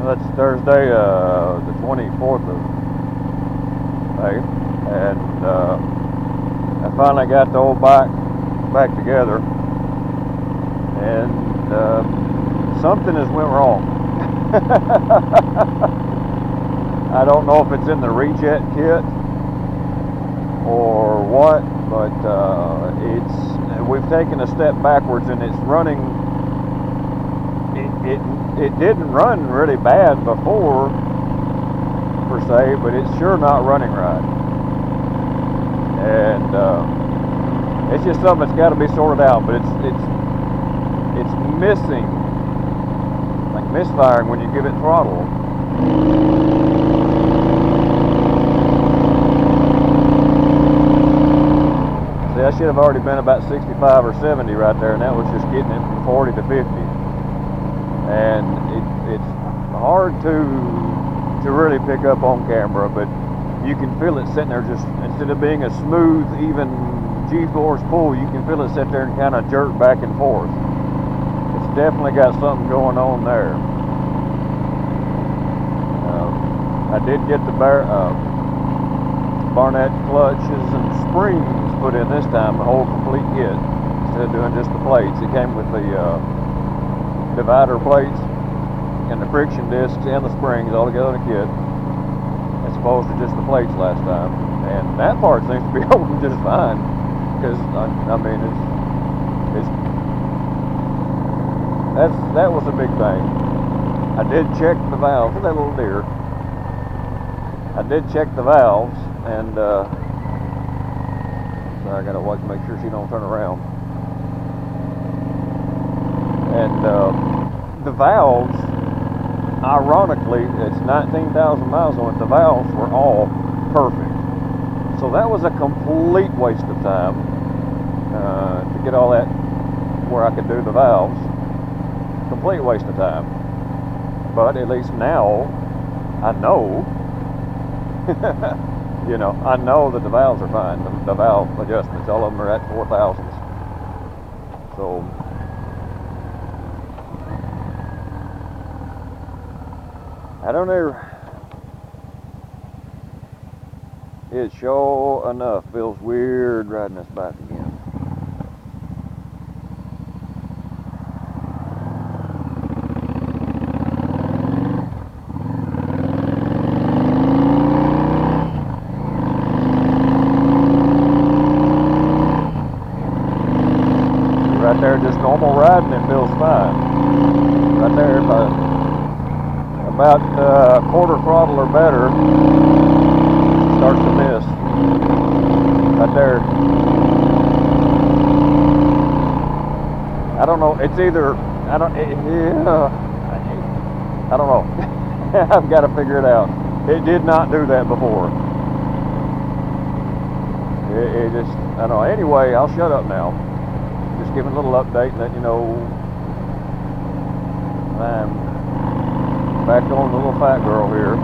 That's Thursday, the 24th of May, and I finally got the old bike back together, and something has went wrong. I don't know if it's in the rejet kit or what, but we've taken a step backwards, and it's running. It didn't run really bad before, per se, but it's sure not running right. And it's just something that's got to be sorted out. But it's missing, like misfiring when you give it throttle. See, I should have already been about 65 or 70 right there, and that was just getting it from 40 to 50. And it's hard to really pick up on camera, but you can feel it sitting there. Just instead of being a smooth, even G-force pull, you can feel it sit there and kind of jerk back and forth. It's definitely got something going on there. I did get the Barnett clutches and springs put in this time, the whole complete kit, instead of doing just the plates. It came with the divider plates and the friction discs and the springs all together in a kit, as opposed to just the plates last time. And that part seems to be holding just fine, because I mean that was a big thing. I did check the valves. Look at that little deer. I did check the valves, and so I gotta watch, make sure she don't turn around. And the valves, ironically, it's 19,000 miles on it, the valves were all perfect. So that was a complete waste of time to get all that where I could do the valves. Complete waste of time. But at least now I know, you know, I know that the valves are fine. The valve adjustments, all of them are at 4,000s. So I don't know. It sure enough feels weird riding this bike again. Right there, just normal riding, it feels fine. Right there, about quarter throttle or better, starts to miss. Right there. I don't know. It's either I don't know. I've got to figure it out. It did not do that before. It just, I don't know. Anyway, I'll shut up now. Just giving a little update and let you know I'm back on the little fat girl here.